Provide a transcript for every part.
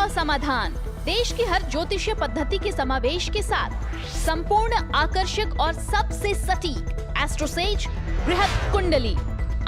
का समाधान, देश की हर ज्योतिषीय पद्धति के समावेश के साथ संपूर्ण आकर्षक और सबसे सटीक एस्ट्रोसेज बृहद कुंडली।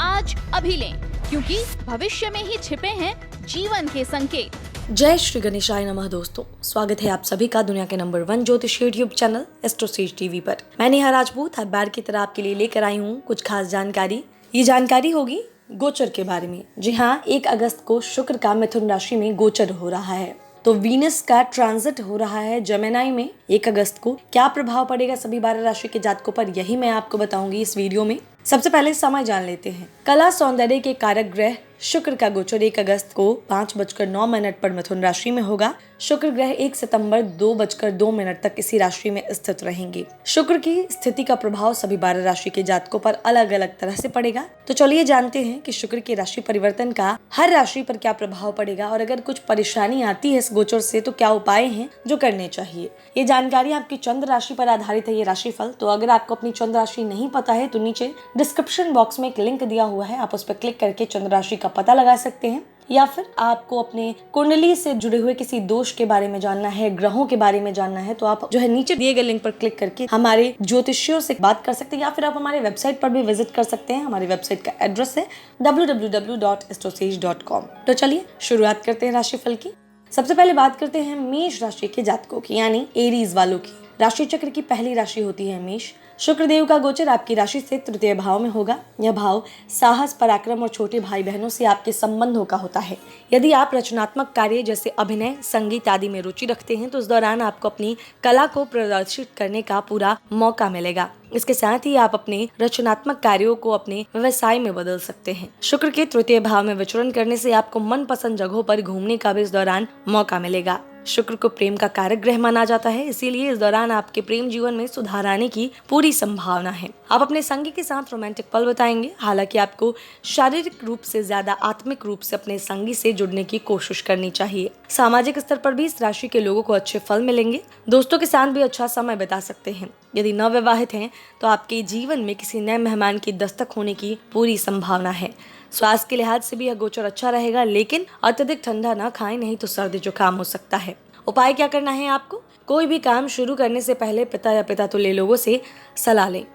आज अभी लें, क्योंकि भविष्य में ही छिपे हैं जीवन के संकेत। जय श्री गणेशाय नमः। दोस्तों, स्वागत है आप सभी का दुनिया के नंबर 1 ज्योतिष यूट्यूब चैनल एस्ट्रोसेज टीवी पर। मैं नेहा राजपूत हर बार की तरह आपके लिए लेकर आई हूँ कुछ खास जानकारी। ये जानकारी होगी गोचर के बारे में। जी हाँ, 1 अगस्त को शुक्र का मिथुन राशि में गोचर हो रहा है, तो वीनस का ट्रांजिट हो रहा है जेमिनी में 1 अगस्त को। क्या प्रभाव पड़ेगा सभी 12 राशि के जातकों पर, यही मैं आपको बताऊंगी इस वीडियो में। सबसे पहले समय जान लेते हैं। कला सौंदर्य के कारक ग्रह शुक्र का गोचर 1 अगस्त को 5:09 पर मिथुन राशि में होगा। शुक्र ग्रह 1 सितंबर 2:02 तक इसी राशि में स्थित रहेंगे। शुक्र की स्थिति का प्रभाव सभी 12 राशि के जातकों पर अलग अलग तरह से पड़ेगा। तो चलिए जानते हैं कि शुक्र के राशि परिवर्तन का हर राशि पर क्या प्रभाव पड़ेगा, और अगर कुछ परेशानी आती है इस गोचर से तो क्या उपाय हैं जो करने चाहिए। ये जानकारी आपकी चंद्र राशि पर आधारित है, ये राशिफल। तो अगर आपको अपनी चंद्र राशि नहीं पता है तो नीचे डिस्क्रिप्शन बॉक्स में एक लिंक दिया हुआ है, आप उस पर क्लिक करके चंद्र राशि का पता लगा सकते हैं। या फिर आपको अपने कुंडली से जुड़े हुए किसी दोष के बारे में जानना है, ग्रहों के बारे में जानना है, तो आप नीचे दिए गए लिंक पर क्लिक करके हमारे ज्योतिषियों से बात कर सकते हैं, या फिर आप हमारे वेबसाइट पर भी विजिट कर सकते हैं। हमारी वेबसाइट का एड्रेस है www.astrosage.com। तो चलिए शुरुआत करते हैं राशिफल की। सबसे पहले बात करते हैं मेष राशि के जातकों की, यानी एरीज वालों की। राशि चक्र की पहली राशि होती है मेष। शुक्रदेव का गोचर आपकी राशि से तृतीय भाव में होगा। यह भाव साहस, पराक्रम और छोटे भाई बहनों से आपके संबंधों का होता है। यदि आप रचनात्मक कार्य जैसे अभिनय, संगीत आदि में रुचि रखते हैं तो इस दौरान आपको अपनी कला को प्रदर्शित करने का पूरा मौका मिलेगा। इसके साथ ही आप अपने रचनात्मक कार्यों को अपने व्यवसाय में बदल सकते हैं। शुक्र के तृतीय भाव में विचरण करने से आपको मनपसंद जगहों पर घूमने का भी इस दौरान मौका मिलेगा। शुक्र को प्रेम का कारक ग्रह माना जाता है, इसीलिए इस दौरान आपके प्रेम जीवन में सुधार आने की पूरी संभावना है। आप अपने संगी के साथ रोमांटिक पल बिताएंगे। हालांकि आपको शारीरिक रूप से ज्यादा आत्मिक रूप से अपने संगी से जुड़ने की कोशिश करनी चाहिए। सामाजिक स्तर पर भी इस राशि के लोगों को अच्छे फल मिलेंगे। दोस्तों के साथ भी अच्छा समय बिता सकते हैं। यदि नवविवाहित हैं तो आपके जीवन में किसी नए मेहमान की दस्तक होने की पूरी संभावना है। स्वास्थ्य के लिहाज से भी यह गोचर अच्छा रहेगा, लेकिन अत्यधिक ठंडा ना खाएं, नहीं तो सर्दी जुकाम हो सकता है। उपाय क्या करना है आपको? कोई भी काम शुरू करने से पहले पिता या पितातुल्य लोगों से सलाह लें।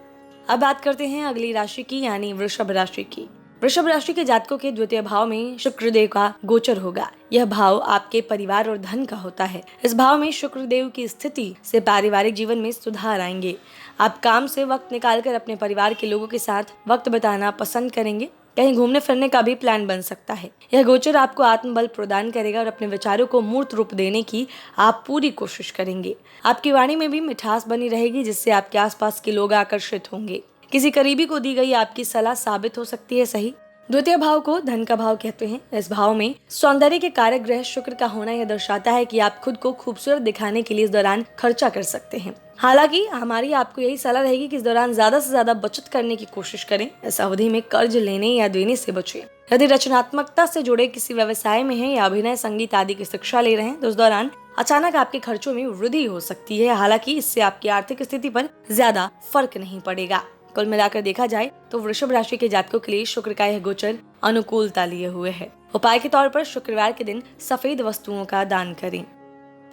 अब बात करते हैं अगली राशि की, यानी वृषभ राशि की। वृषभ राशि के जातकों के द्वितीय भाव में शुक्रदेव का गोचर होगा। यह भाव आपके परिवार और धन का होता है। इस भाव में शुक्रदेव की स्थिति से पारिवारिक जीवन में सुधार आएंगे। आप काम से वक्त निकालकर अपने परिवार के लोगों के साथ वक्त बिताना पसंद करेंगे। कहीं घूमने फिरने का भी प्लान बन सकता है। यह गोचर आपको आत्मबल प्रदान करेगा और अपने विचारों को मूर्त रूप देने की आप पूरी कोशिश करेंगे। आपकी वाणी में भी मिठास बनी रहेगी, जिससे आपके आसपास के लोग आकर्षित होंगे। किसी करीबी को दी गई आपकी सलाह साबित हो सकती है सही। द्वितीय भाव को धन का भाव कहते हैं। इस भाव में सौंदर्य के कारक ग्रह शुक्र का होना यह दर्शाता है कि आप खुद को खूबसूरत दिखाने के लिए इस दौरान खर्चा कर सकते हैं। हालांकि हमारी आपको यही सलाह रहेगी कि इस दौरान ज्यादा से ज्यादा बचत करने की कोशिश करें। इस अवधि में कर्ज लेने या देने से बचें। यदि रचनात्मकता से जुड़े किसी व्यवसाय में हैं या अभिनय, संगीत आदि की शिक्षा ले रहे हैं तो इस दौरान अचानक आपके खर्चों में वृद्धि हो सकती है। हालांकि इससे आपकी आर्थिक स्थिति पर ज्यादा फर्क नहीं पड़ेगा। कुल मिलाकर देखा जाए तो वृषभ राशि के जातकों के लिए शुक्र का यह गोचर अनुकूलता लिए हुए है। उपाय के तौर पर शुक्रवार के दिन सफेद वस्तुओं का दान करें।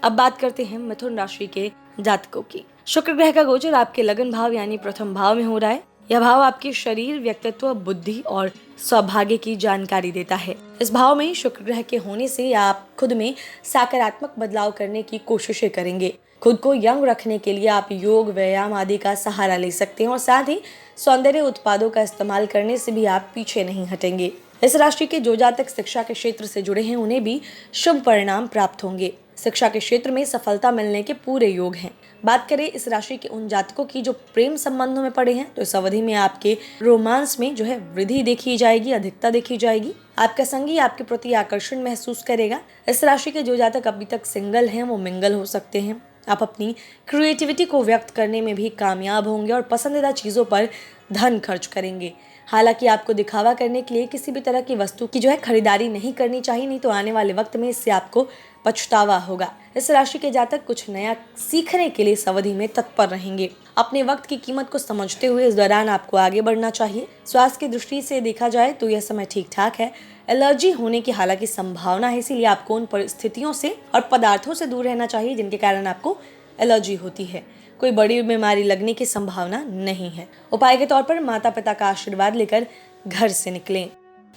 अब बात करते हैं मिथुन राशि के जातकों की। शुक्र ग्रह का गोचर आपके लगन भाव यानी प्रथम भाव में हो रहा है। यह भाव आपके शरीर, व्यक्तित्व, बुद्धि और सौभाग्य की जानकारी देता है। इस भाव में शुक्र ग्रह के होने से आप खुद में सकारात्मक बदलाव करने की कोशिशें करेंगे। खुद को यंग रखने के लिए आप योग, व्यायाम आदि का सहारा ले सकते हैं, और साथ ही सौंदर्य उत्पादों का इस्तेमाल करने से भी आप पीछे नहीं हटेंगे। इस राशि के जो जातक शिक्षा के क्षेत्र से जुड़े हैं उन्हें भी शुभ परिणाम प्राप्त होंगे। शिक्षा के क्षेत्र में सफलता मिलने के पूरे योग हैं। बात करें इस राशि के उन जातकों की जो प्रेम संबंधों में पड़े हैं, तो इस अवधि में आपके रोमांस में वृद्धि देखी जाएगी, अधिकता देखी जाएगी। आपका संगी आपके प्रति आकर्षण महसूस करेगा। इस राशि के जो जातक अभी तक सिंगल हैं वो मिंगल हो सकते हैं। आप अपनी क्रिएटिविटी को व्यक्त करने में भी कामयाब होंगे और पसंदीदा चीजों पर धन खर्च करेंगे। हालांकि आपको दिखावा करने के लिए किसी भी तरह की वस्तु की खरीदारी नहीं करनी चाहिए, नहीं तो आने वाले वक्त में इससे आपको पछतावा होगा। इस राशि के जातक कुछ नया सीखने के लिए इस अवधि में तत्पर रहेंगे। अपने वक्त की कीमत को समझते हुए इस दौरान आपको आगे बढ़ना चाहिए। स्वास्थ्य की दृष्टि से देखा जाए तो यह समय ठीक ठाक है। एलर्जी होने की हालांकि संभावना है, इसीलिए आपको उन परिस्थितियों से और पदार्थों से दूर रहना चाहिए जिनके कारण आपको एलर्जी होती है। कोई बड़ी बीमारी लगने की संभावना नहीं है। उपाय के तौर पर माता पिता का आशीर्वाद लेकर घर से निकलें।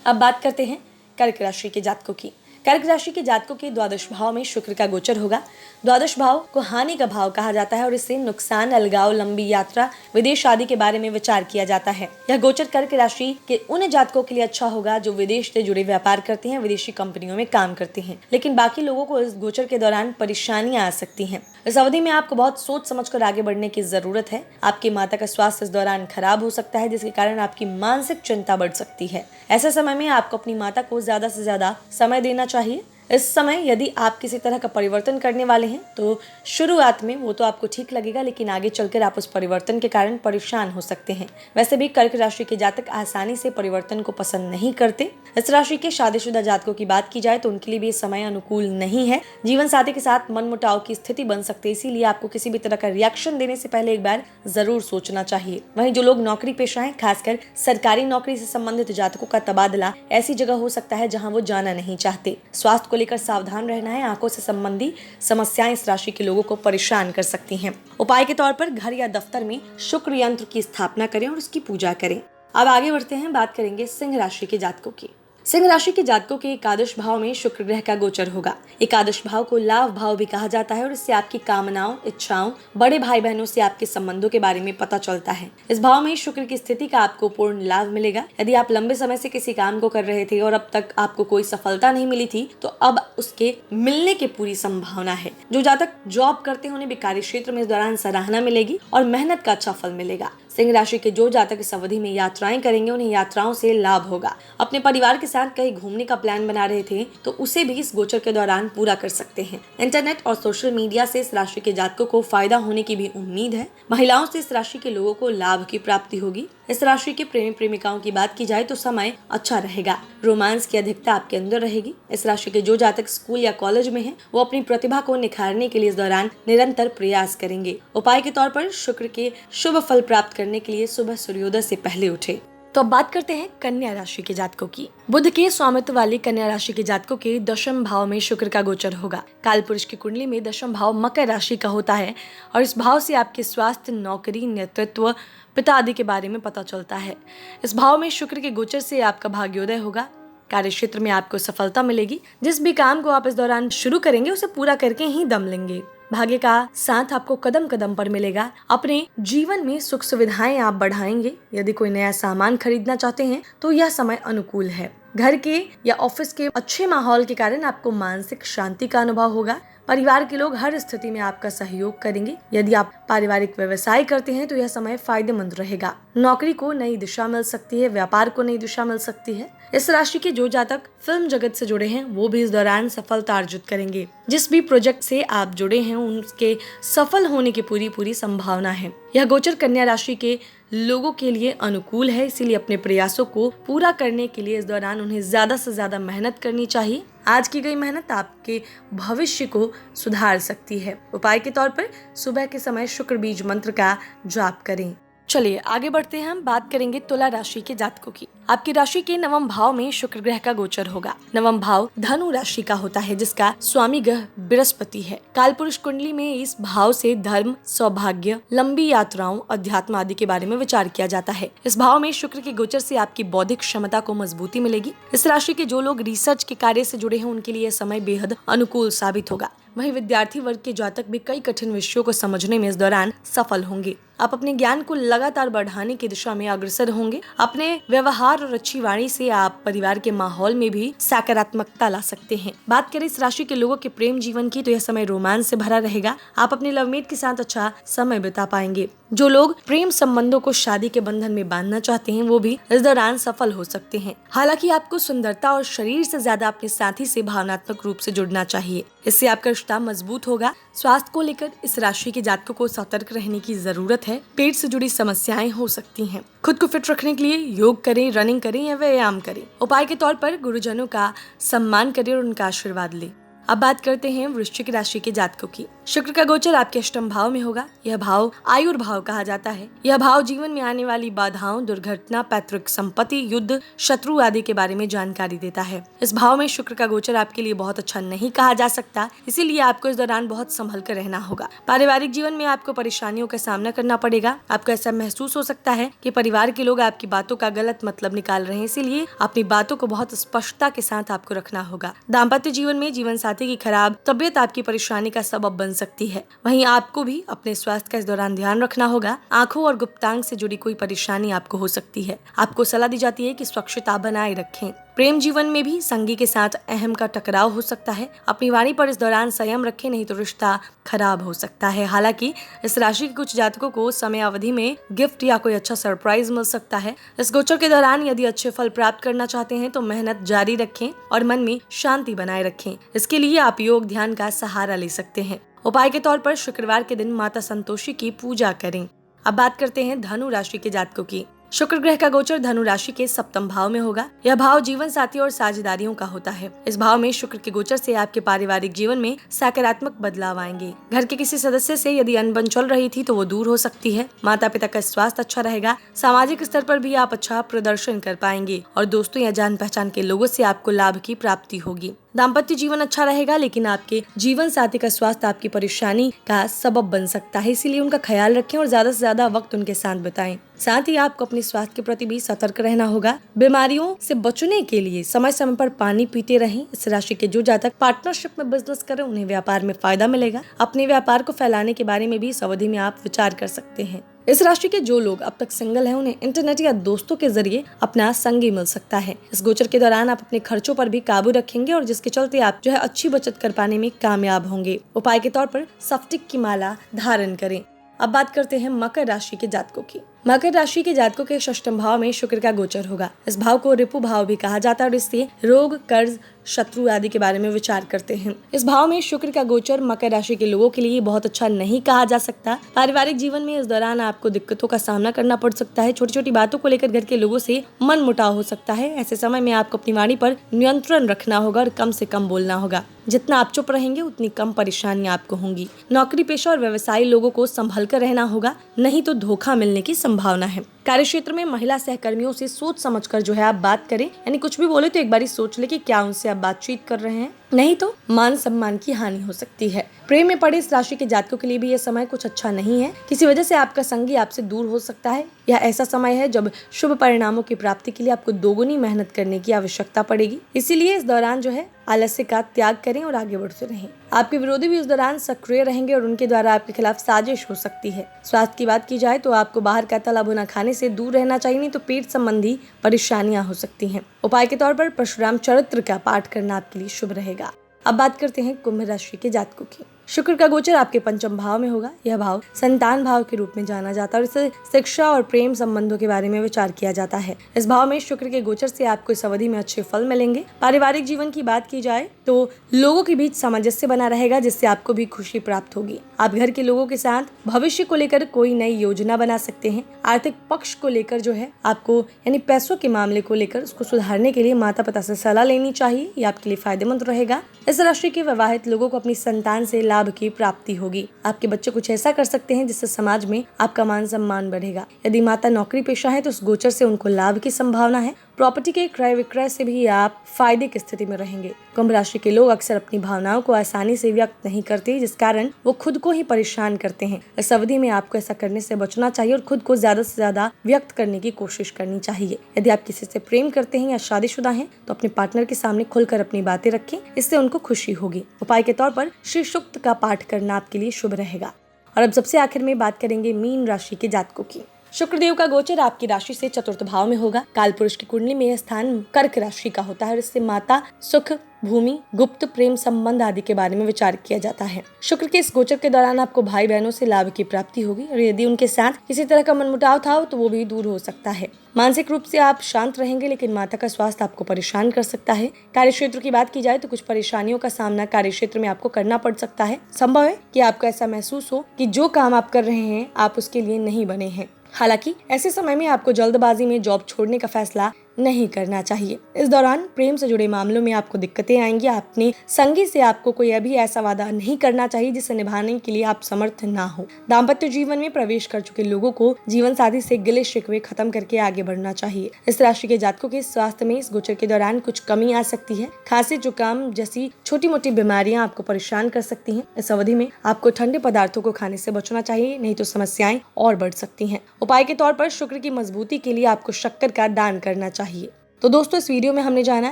अब बात करते हैं कर्क राशि के जातकों की। कर्क राशि के जातकों के द्वादश भाव में शुक्र का गोचर होगा। द्वादश भाव को हानि का भाव कहा जाता है और इससे नुकसान, अलगाव, लंबी यात्रा, विदेश आदि के बारे में विचार किया जाता है। यह गोचर कर्क राशि के उन जातकों के लिए अच्छा होगा जो विदेश से जुड़े व्यापार करते हैं, विदेशी कंपनियों में काम करते हैं। लेकिन बाकी लोगों को इस गोचर के दौरान परेशानियां आ सकती हैं। इस अवधि में आपको बहुत सोच समझकर आगे बढ़ने की जरूरत है। आपकी माता का स्वास्थ्य इस दौरान खराब हो सकता है, जिसके कारण आपकी मानसिक चिंता बढ़ सकती है। ऐसे समय में आपको अपनी माता को ज्यादा से ज्यादा समय देना चाहिए। इस समय यदि आप किसी तरह का परिवर्तन करने वाले हैं तो शुरुआत में वो तो आपको ठीक लगेगा, लेकिन आगे चलकर आप उस परिवर्तन के कारण परेशान हो सकते हैं। वैसे भी कर्क राशि के जातक आसानी से परिवर्तन को पसंद नहीं करते। इस राशि के शादीशुदा जातकों की बात की जाए तो उनके लिए भी समय अनुकूल नहीं है। जीवन साथी के साथ मनमुटाव की स्थिति बन सकती है, इसीलिए आपको किसी भी तरह का रिएक्शन देने से पहले एक बार जरूर सोचना चाहिए। वहीं जो लोग नौकरी पेशा हैं, खासकर सरकारी नौकरी से संबंधित जातकों का तबादला ऐसी जगह हो सकता है जहाँ वो जाना नहीं चाहते। स्वास्थ्य को लेकर सावधान रहना है। आंखों से संबंधी समस्याएं इस राशि के लोगों को परेशान कर सकती हैं। उपाय के तौर पर घर या दफ्तर में शुक्र यंत्र की स्थापना करें और उसकी पूजा करें। अब आगे बढ़ते हैं, बात करेंगे सिंह राशि के जातकों की। सिंह राशि के जातकों के एकादश भाव में शुक्र ग्रह का गोचर होगा। एकादश भाव को लाभ भाव भी कहा जाता है और इससे आपकी कामनाओं, इच्छाओं, बड़े भाई बहनों से आपके संबंधों के बारे में पता चलता है। इस भाव में शुक्र की स्थिति का आपको पूर्ण लाभ मिलेगा। यदि आप लंबे समय से किसी काम को कर रहे थे और अब तक आपको कोई सफलता नहीं मिली थी तो अब उसके मिलने की पूरी संभावना है। जो जातक जॉब करते हैं उन्हें भी कार्य क्षेत्र में इस दौरान सराहना मिलेगी और मेहनत का अच्छा फल मिलेगा। सिंह राशि के जो जातक इस अवधि में यात्राएं करेंगे उन्हें यात्राओं से लाभ होगा। अपने परिवार के साथ कहीं घूमने का प्लान बना रहे थे तो उसे भी इस गोचर के दौरान पूरा कर सकते हैं। इंटरनेट और सोशल मीडिया से इस राशि के जातकों को फायदा होने की भी उम्मीद है। महिलाओं से इस राशि के लोगों को लाभ की प्राप्ति होगी। इस राशि के प्रेमी प्रेमिकाओं की बात की जाए तो समय अच्छा रहेगा। रोमांस की अधिकता आपके अंदर रहेगी। इस राशि के जो जातक स्कूल या कॉलेज में हैं, वो अपनी प्रतिभा को निखारने के लिए इस दौरान निरंतर प्रयास करेंगे। उपाय के तौर पर शुक्र के शुभ फल प्राप्त करने के लिए सुबह सूर्योदय से पहले उठे। तो अब बात करते हैं कन्या राशि के जातकों की। बुध के स्वामित्व वाली कन्या राशि के जातकों के दशम भाव में शुक्र का गोचर होगा। काल पुरुष की कुंडली में दशम भाव मकर राशि का होता है और इस भाव से आपके स्वास्थ्य, नौकरी, नेतृत्व, पिता आदि के बारे में पता चलता है। इस भाव में शुक्र के गोचर से आपका भाग्योदय होगा। कार्य क्षेत्र में आपको सफलता मिलेगी। जिस भी काम को आप इस दौरान शुरू करेंगे उसे पूरा करके ही दम लेंगे। भाग्य का साथ आपको कदम कदम पर मिलेगा। अपने जीवन में सुख सुविधाएं आप बढ़ाएंगे। यदि कोई नया सामान खरीदना चाहते हैं तो यह समय अनुकूल है। घर के या ऑफिस के अच्छे माहौल के कारण आपको मानसिक शांति का अनुभव होगा। परिवार के लोग हर स्थिति में आपका सहयोग करेंगे। यदि आप पारिवारिक व्यवसाय करते हैं तो यह समय फायदेमंद रहेगा। नौकरी को नई दिशा मिल सकती है, व्यापार को नई दिशा मिल सकती है। इस राशि के जो जातक फिल्म जगत से जुड़े हैं वो भी इस दौरान सफलता अर्जित करेंगे। जिस भी प्रोजेक्ट से आप जुड़े हैं उनके सफल होने की पूरी संभावना है। यह गोचर कन्या राशि के लोगों के लिए अनुकूल है, इसीलिए अपने प्रयासों को पूरा करने के लिए इस दौरान उन्हें ज्यादा से ज्यादा मेहनत करनी चाहिए। आज की गई मेहनत आपके भविष्य को सुधार सकती है। उपाय के तौर पर सुबह के समय शुक्र बीज मंत्र का जाप करें। चलिए आगे बढ़ते हैं, हम बात करेंगे तुला राशि के जातकों की। आपकी राशि के नवम भाव में शुक्र ग्रह का गोचर होगा। नवम भाव धनु राशि का होता है जिसका स्वामी ग्रह बृहस्पति है। काल पुरुष कुंडली में इस भाव से धर्म, सौभाग्य, लंबी यात्राओं, अध्यात्म आदि के बारे में विचार किया जाता है। इस भाव में शुक्र के गोचर से आपकी बौद्धिक क्षमता को मजबूती मिलेगी। इस राशि के जो लोग रिसर्च के कार्य से जुड़े हैं उनके लिए समय बेहद अनुकूल साबित होगा। वहीं विद्यार्थी वर्ग के जातक भी कई कठिन विषयों को समझने में इस दौरान सफल होंगे। आप अपने ज्ञान को लगातार बढ़ाने की दिशा में अग्रसर होंगे। अपने व्यवहार और अच्छी वाणी से आप परिवार के माहौल में भी सकारात्मकता ला सकते हैं। बात करें इस राशि के लोगों के प्रेम जीवन की तो यह समय रोमांस से भरा रहेगा। आप अपने लवमेट के साथ अच्छा समय बिता पाएंगे। जो लोग प्रेम संबंधों को शादी के बंधन में बांधना चाहते हैं वो भी इस दौरान सफल हो सकते हैं। हालांकि आपको सुंदरता और शरीर से ज्यादा अपने साथी से भावनात्मक रूप से जुड़ना चाहिए। इससे आपका रिश्ता मजबूत होगा। स्वास्थ्य को लेकर इस राशि के जातकों को सतर्क रहने की जरूरत है। पेट से जुड़ी समस्याएं हो सकती हैं। खुद को फिट रखने के लिए योग करें, रनिंग करें या व्यायाम करें। उपाय के तौर पर गुरुजनों का सम्मान करें और उनका आशीर्वाद लें। अब बात करते हैं वृश्चिक राशि के जातकों की। शुक्र का गोचर आपके अष्टम भाव में होगा। यह भाव आयुर्भाव कहा जाता है। यह भाव जीवन में आने वाली बाधाओं, दुर्घटना, पैतृक संपत्ति, युद्ध, शत्रु आदि के बारे में जानकारी देता है। इस भाव में शुक्र का गोचर आपके लिए बहुत अच्छा नहीं कहा जा सकता, इसीलिए आपको इस दौरान बहुत संभल कर रहना होगा। पारिवारिक जीवन में आपको परेशानियों का सामना करना पड़ेगा। आपको ऐसा महसूस हो सकता है कि परिवार के लोग आपकी बातों का गलत मतलब निकाल रहे हैं, इसीलिए अपनी बातों को बहुत स्पष्टता के साथ आपको रखना होगा। दाम्पत्य जीवन में जीवन साथी की खराब तबीयत आपकी परेशानी का सबब बन सकती है। वहीं आपको भी अपने स्वास्थ्य का इस दौरान ध्यान रखना होगा। आंखों और गुप्तांग से जुड़ी कोई परेशानी आपको हो सकती है। आपको सलाह दी जाती है कि स्वच्छता बनाए रखें। प्रेम जीवन में भी संगी के साथ अहम का टकराव हो सकता है। अपनी वाणी पर इस दौरान संयम रखें, नहीं तो रिश्ता खराब हो सकता है। हालांकि इस राशि के कुछ जातकों को समय अवधि में गिफ्ट या कोई अच्छा सरप्राइज मिल सकता है। इस गोचर के दौरान यदि अच्छे फल प्राप्त करना चाहते हैं तो मेहनत जारी रखें और मन में शांति बनाए रखें। इसके लिए आप योग ध्यान का सहारा ले सकते हैं। उपाय के तौर पर शुक्रवार के दिन माता संतोषी की पूजा करें। अब बात करते हैं धनु राशि के जातकों की। शुक्र ग्रह का गोचर धनु राशि के सप्तम भाव में होगा। यह भाव जीवन साथी और साझेदारियों का होता है। इस भाव में शुक्र के गोचर से आपके पारिवारिक जीवन में सकारात्मक बदलाव आएंगे। घर के किसी सदस्य से यदि अनबन चल रही थी तो वो दूर हो सकती है। माता पिता का स्वास्थ्य अच्छा रहेगा। सामाजिक स्तर पर भी आप अच्छा प्रदर्शन कर पाएंगे और दोस्तों या जान पहचान के लोगों से आपको लाभ की प्राप्ति होगी। दाम्पत्य जीवन अच्छा रहेगा, लेकिन आपके जीवन साथी का स्वास्थ्य आपकी परेशानी का सबब बन सकता है, इसीलिए उनका ख्याल रखें और ज्यादा से ज्यादा वक्त उनके साथ बिताएं। साथ ही आपको अपने स्वास्थ्य के प्रति भी सतर्क रहना होगा। बीमारियों से बचने के लिए समय समय पर पानी पीते रहें। इस राशि के जो जातक पार्टनरशिप में बिजनेस करें उन्हें व्यापार में फायदा मिलेगा। अपने व्यापार को फैलाने के बारे में भी इस अवधि में आप विचार कर सकते हैं। इस राशि के जो लोग अब तक सिंगल हैं उन्हें इंटरनेट या दोस्तों के जरिए अपना संगी मिल सकता है। इस गोचर के दौरान आप अपने खर्चों पर भी काबू रखेंगे और जिसके चलते आप जो है अच्छी बचत कर पाने में कामयाब होंगे। उपाय के तौर पर सफ्टिक की माला धारण करें। अब बात करते हैं मकर राशि के जातकों की। मकर राशि के जातकों के षष्ठम भाव में शुक्र का गोचर होगा। इस भाव को रिपु भाव भी कहा जाता है और इससे रोग, कर्ज, शत्रु आदि के बारे में विचार करते हैं। इस भाव में शुक्र का गोचर मकर राशि के लोगों के लिए बहुत अच्छा नहीं कहा जा सकता। पारिवारिक जीवन में इस दौरान आपको दिक्कतों का सामना करना पड़ सकता है। छोटी छोटी बातों को लेकर घर के लोगों से मन मुटाव हो सकता है। ऐसे समय में आपको अपनी वाणी पर नियंत्रण रखना होगा और कम से कम बोलना होगा। जितना आप चुप रहेंगे उतनी कम परेशानियां आपको होंगी। नौकरी पेशा और व्यवसायी लोगों को संभल कर रहना होगा, नहीं तो धोखा मिलने की संभावना है। कार्य क्षेत्र में महिला सहकर्मियों से सोच समझकर जो है आप बात करें, यानी कुछ भी बोले तो एक बारी सोच ले कि क्या उनसे आप बातचीत कर रहे हैं, नहीं तो मान सम्मान की हानि हो सकती है। प्रेम में पड़े इस राशि के जातकों के लिए भी यह समय कुछ अच्छा नहीं है। किसी वजह से आपका संगी आपसे दूर हो सकता है। यह ऐसा समय है जब शुभ परिणामों की प्राप्ति के लिए आपको दोगुनी मेहनत करने की आवश्यकता पड़ेगी। इसीलिए इस दौरान जो है आलस्य का त्याग करें और आगे बढ़ते रहें। आपके विरोधी भी इस दौरान सक्रिय रहेंगे और उनके द्वारा आपके खिलाफ साजिश हो सकती है। स्वास्थ्य की बात की जाए तो आपको बाहर का तला भुना खाने से दूर रहना चाहिए, नहीं तो पेट संबंधी परेशानियां हो सकती हैं। उपाय के तौर पर परशुराम चरित्र का पाठ करना आपके लिए शुभ रहेगा। अब बात करते हैं कुंभ राशि के जातकों की। शुक्र का गोचर आपके पंचम भाव में होगा। यह भाव संतान भाव के रूप में जाना जाता है और इससे शिक्षा और प्रेम संबंधों के बारे में विचार किया जाता है। इस भाव में शुक्र के गोचर से आपको इस अवधि में अच्छे फल मिलेंगे। पारिवारिक जीवन की बात की जाए तो लोगों के बीच सामंजस्य बना रहेगा, जिससे आपको भी खुशी प्राप्त होगी। आप घर के लोगों के साथ भविष्य को लेकर कोई नई योजना बना सकते हैं। आर्थिक पक्ष को लेकर जो है आपको यानी पैसों के मामले को लेकर उसको सुधारने के लिए माता पिता से सलाह लेनी चाहिए। ये आपके लिए फायदेमंद रहेगा। इस राशि के विवाहित लोगों को अपनी संतान से लाभ की प्राप्ति होगी। आपके बच्चे कुछ ऐसा कर सकते हैं जिससे समाज में आपका मान सम्मान बढ़ेगा। यदि माता नौकरी पेशा है तो उस गोचर से उनको लाभ की संभावना है। प्रॉपर्टी के क्रय विक्रय से भी आप फायदे की स्थिति में रहेंगे। कुंभ राशि के लोग अक्सर अपनी भावनाओं को आसानी से व्यक्त नहीं करते, जिस कारण वो खुद को ही परेशान करते हैं। इस अवधि में आपको ऐसा करने से बचना चाहिए और खुद को ज्यादा से ज्यादा व्यक्त करने की कोशिश करनी चाहिए। यदि आप किसी से प्रेम करते हैं या शादीशुदा हैं तो अपने पार्टनर के सामने खुलकर अपनी बातें रखें, इससे उनको खुशी होगी। उपाय के तौर पर श्री सूक्त का पाठ करना आपके लिए शुभ रहेगा। और अब सबसे आखिर में बात करेंगे मीन राशि के जातकों की। शुक्रदेव का गोचर आपकी राशि से चतुर्थ भाव में होगा। काल पुरुष की कुंडली में यह स्थान कर्क राशि का होता है और इससे माता, सुख, भूमि, गुप्त प्रेम संबंध आदि के बारे में विचार किया जाता है। शुक्र के इस गोचर के दौरान आपको भाई बहनों से लाभ की प्राप्ति होगी और यदि उनके साथ किसी तरह का मनमुटाव था तो वो भी दूर हो सकता है। मानसिक रूप से आप शांत रहेंगे, लेकिन माता का स्वास्थ्य आपको परेशान कर सकता है। कार्य क्षेत्र की बात की जाए तो कुछ परेशानियों का सामना कार्य क्षेत्र में आपको करना पड़ सकता है। संभव है कि आपको ऐसा महसूस हो कि जो काम आप कर रहे हैं आप उसके लिए नहीं बने हैं। हालांकि ऐसे समय में आपको जल्दबाजी में जॉब छोड़ने का फैसला नहीं करना चाहिए। इस दौरान प्रेम से जुड़े मामलों में आपको दिक्कतें आएंगी। अपने संगी से आपको कोई अभी ऐसा वादा नहीं करना चाहिए जिसे निभाने के लिए आप समर्थ ना हो। दाम्पत्य जीवन में प्रवेश कर चुके लोगों को जीवन साथी से गिले शिकवे खत्म करके आगे बढ़ना चाहिए। इस राशि के जातकों के स्वास्थ्य में इस गोचर के दौरान कुछ कमी आ सकती है। खांसी जुकाम जैसी छोटी मोटी बीमारियां आपको परेशान कर सकती हैं। इस अवधि में आपको ठंडे पदार्थों को खाने से बचना चाहिए, नहीं तो समस्याएं और बढ़ सकती हैं। उपाय के तौर पर शुक्र की मजबूती के लिए आपको शक्कर का दान करना चाहिए। तो दोस्तों, इस वीडियो में हमने जाना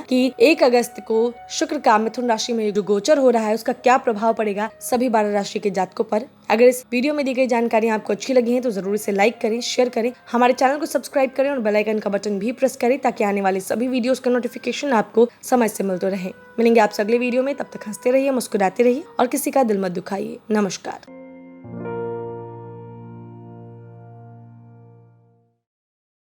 कि 1 अगस्त को शुक्र का मिथुन राशि में जो गोचर हो रहा है उसका क्या प्रभाव पड़ेगा सभी 12 राशि के जातकों पर। अगर इस वीडियो में दी गई जानकारी आपको अच्छी लगी है तो जरूर इसे लाइक करें, शेयर करें, हमारे चैनल को सब्सक्राइब करें और बेल आइकन का बटन भी प्रेस करें ताकि आने वाले सभी वीडियोस का नोटिफिकेशन आपको समय से मिलते रहे। मिलेंगे आपसे अगले वीडियो में, तब तक हंसते रहिए, मुस्कुराते रहिए और किसी का दिल मत दुखाइए। नमस्कार।